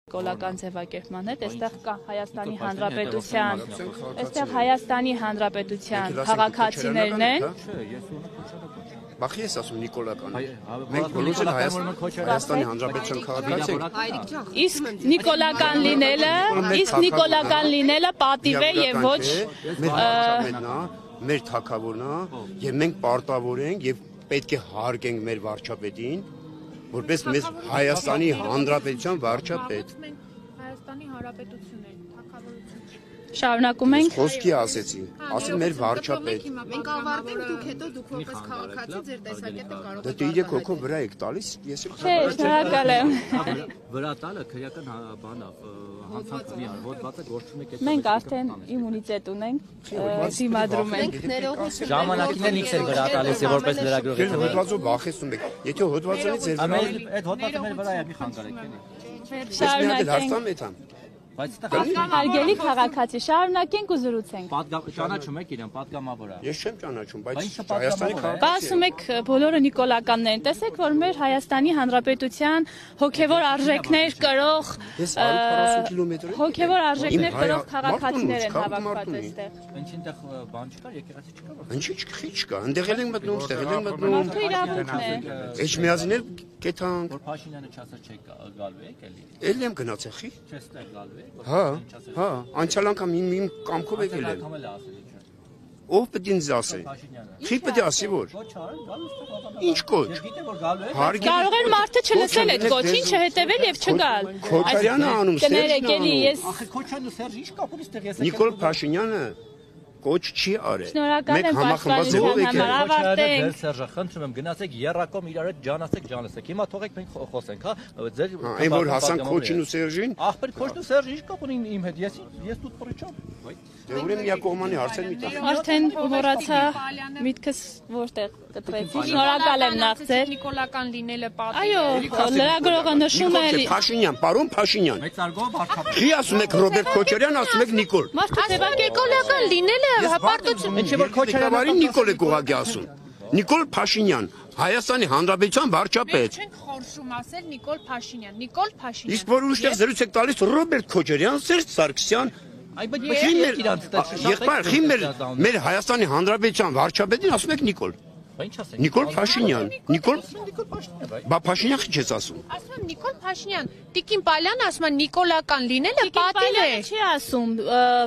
Կոլական ձևակերպման հետ, այստեղ կա Հայաստանի Հանրապետության քաղաքացիներն են։ Բախի ես ասում Նիկոլական։ Մենք բոլորս էլ Հայաստանի Հանրապետության քաղաքացի ենք։ Իսկ Նիկոլական լինելը պատիվ է եւ ոչ մեր թագավորն է եւ մենք պարտավոր ենք եւ պետք է հարգենք մեր վարչապետին, որպես մեզ Հայաստանի Հանրապետության վարչապետ։ Հայաստանի Հանրապետություն է, թագավորություն։ Շարունակում ենք։ Խոսքի ասեցի, ասի մեր վարչապետ։ Մենք ավարտենք, դուք հետո դուք որպես քաղաքացի ձեր տեսակետը կարող եք։ Դե իրեք հոգո վրա եք տալիս, ես էլ շնորհակալ եմ։ Վրա տալը քրեական բան է, հանցանքի հոդվածը գործում է։ Մենք արդեն իմունիտետ ունենք, դիմադրում ենք։ Ժամանակին էլ ինքս էլ վրա տալիս է որպես լրագրող։ Հոդվածով վախեցնում եք։ Եթե հոդվածից ձեր վրա այդ հոդվածը մեր վրա է, մի խանգարեք էլի։ Շարունակենք։ Հարգելի քաղաքացի, շարունակենք ու զրուցենք։ Ճանաչում եք իրեն, պատգամավոր է։ Ես չեմ ճանաչում, բայց Հայաստանի քաղաքացի։ Ասում եք բոլորը նիկոլականներ են, տեսեք, որ մեր Հայաստանի Հանրապետության հոգևոր արժեքներ կրող քաղաքացիներ են հավաքված այստեղ։ Ինչինտեղ բան չկա, եկեղեցի չկա։ Ինչի՞ չկա, ընդեղ են մտնում, ստեղ են մտնում։ Մարդու իրավունքն է։ Էջմիածին էլ կեթանք։ Որ Փաշինյանը չասած չեք գալու եք էլի։ Էլի եմ գնացել, խի։ Չես տեղ գալու եք։ Հա, անցյալ անգամ իմ կամքով եկել եմ։ Ով պետք է ինձ ասի։ Խի պետք է ասի որ։ Ինչ կոչ։ Կարող էր մարդը չլսել այդ կոչին, չհետևել եւ չգալ։ Քոչարյանը անում Սերժն անում։ Ախի Քոչարյանը Սերժը ինչ կապ ունի ստեղ ես։ Նիկոլ Փաշինյանը կոչ չի արել։ Շնորհակալ եմ պաշտպանության համար, ավարտենք։ Սերժը, խնդրում եմ գնացեք երակոմ իրար հետ ջանացեք ջանացեք։ Հիմա թողեք մենք խոսենք, հա։ Ձեր այն որ հասանք Քոչին ու Սերժին։ Ախպեր Քոչն ու Սերժը ինչ կապ ունի իմ հետ։ Ես դուք փռիչամ։ Դե ուրեմն միակողմանի հարցեր մի տա։ Արդեն մոռացա միտքս որտեղ կտրեցի։ Շնորհակալ եմ նախ ձեր Նիկոլական լինելը պատիվ։ Այո, լրագրողը նշում է էլի։ Փաշինյան, պարոն Փաշինյան։ Մեծարգով վարչապետ։ Չի ասում եք Ռոբերտ Քոչարյան, ասում եք Նիկոլ։ Մարդու Նիկոլական լինելը հպարտություն։ Ինչ որ Քոչարյանը Նիկոլ է կողակի ասում։ Նիկոլ Փաշինյան, Հայաստանի Հանրապետության վարչապետ։ Չենք խորշում ասել Նիկոլ Փաշինյան, Նիկոլ Փաշինյան։ Իսկ որ ուշտեղ զրույց եք տալիս Ռոբերտ Քոչարյան, Սերժ Սարգսյան։ Եղբայր, խի մեր Հայաստանի Հանրապետության վարչապետին ասում եք Նիկոլ։ Նիկոլ Փաշինյան, Նիկոլ Բա Փաշինյան չի ես ասում։ Ասում եմ Նիկոլ Փաշինյան, Տիկին Պալյանը ասում է նիկոլական լինելը պատիվ է։ Չի ասում,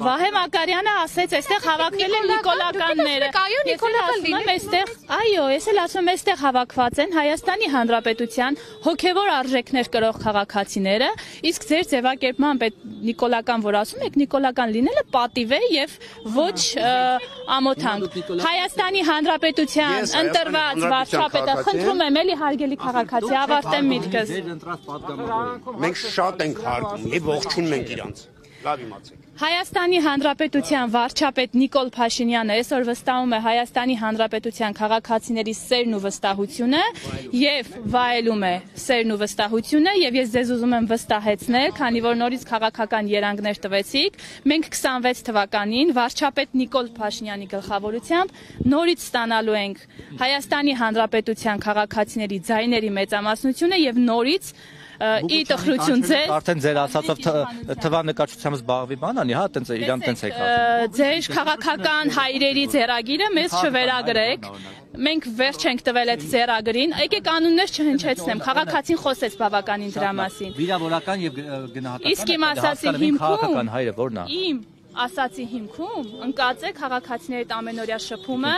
Վահե Մակարյանը ասեց, այստեղ հավաքվել են նիկոլականները։ Այո, նիկոլական լինելը այստեղ, այո, ես էլ ասում եմ, այստեղ հավաքված են Հայաստանի Հանրապետության հոգևոր արժեքներ կրող քաղաքացիները, իսկ ձեր ձևակերպման նիկոլական, որ ասում եք, նիկոլական լինելը պատիվ է եւ ոչ ամոթանք։ Հայաստանի Հանրապետության ընտրված վարչապետը, խնդրում եմ էլի հարգելի քաղաքացի, ավարտեմ միտքս։ Մենք շատ ենք հարգում եւ ողջունում ենք իրանց։ Լավ իմացեք։ Հայաստանի Հանրապետության վարչապետ Նիկոլ Փաշինյանը այսօր վստահում է Հայաստանի Հանրապետության քաղաքացիների սերն ու վստահությունը եւ վայելում է սերն ու վստահությունը եւ ես ձեզ ուզում եմ վստահեցնել, քանի որ նորից քաղաքական երանգներ տվեցիք, մենք 26 թվականին վարչապետ Նիկոլ Փաշինյանի գլխավորությամբ նորից ստանալու ենք Հայաստանի Հանրապետության քաղաքացիների ձայների մեծամասնությունը եւ նորից ի տխրություն ձեզ արդեն ձեր ասածով թվանկարչությամբ զբաղվի բան անի, հա, տենց իրան տենց եք ասում։ Ձեր քաղաքական հայրերի ձեռագիրը մեզ չվերագրեք։ Մենք վերջ ենք տվել այդ ձեռագրին։ Եկեք անուններ չհնչեցնեմ։ Քաղաքացին խոսեց բավականին դրա մասին։ Վիրավորական եւ գնահատական։ Իսկ իմ ասացի հիմքում քաղաքական հայրը ո՞րն է։ Իմ ասացի հիմքում ընկած է քաղաքացիների այդ ամենօրյա շփումը,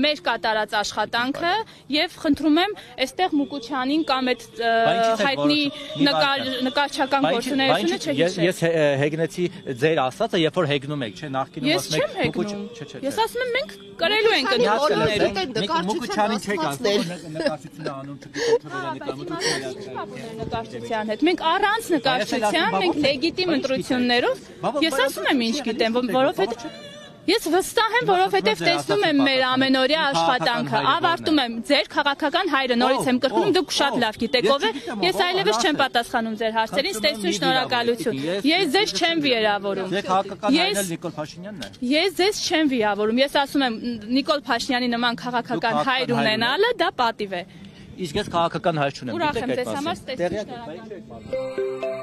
մեր կատարած աշխատանքը եւ խնդրում եմ այստեղ Մուկուչյանին կամ այդ հայտնի նկարչական գործունեությունը չհիշել։ Ես հեգնեցի ձեր ասածը, երբ որ հեգնում եք, չէ, նախկինում ասում եք Ես ասում եմ մենք կրելու ենք Մուկուչյանին չեք ասում, նկարչությունը անում նկարչության հետ։ Մենք առանց նկարչության, մենք լեգիտիմ ընտրություններով, ես ասում եմ ինչ որովհետև ես վստահ եմ, որովհետև տեսնում եմ մեր ամենօրյա աշխատանքը, ավարտում եմ ձեր քաղաքական հայրը, նորից եմ կրկնում, դուք շատ լավ գիտեք ով է, ես այլևս չեմ պատասխանում ձեր հարցերին, ստեսություն, շնորհակալություն, ես ձեզ չեմ վիրավորում, ես ձեզ չեմ վիրավորում, ես ասում եմ Նիկոլ Փաշինյանի նման քաղաքական հայր ունենալը դա պատիվ է։ Իսկ ես քաղաքական հայր չունեմ, ուրախ եմ ձեզ համար, ստեսություն, շնորհակալություն։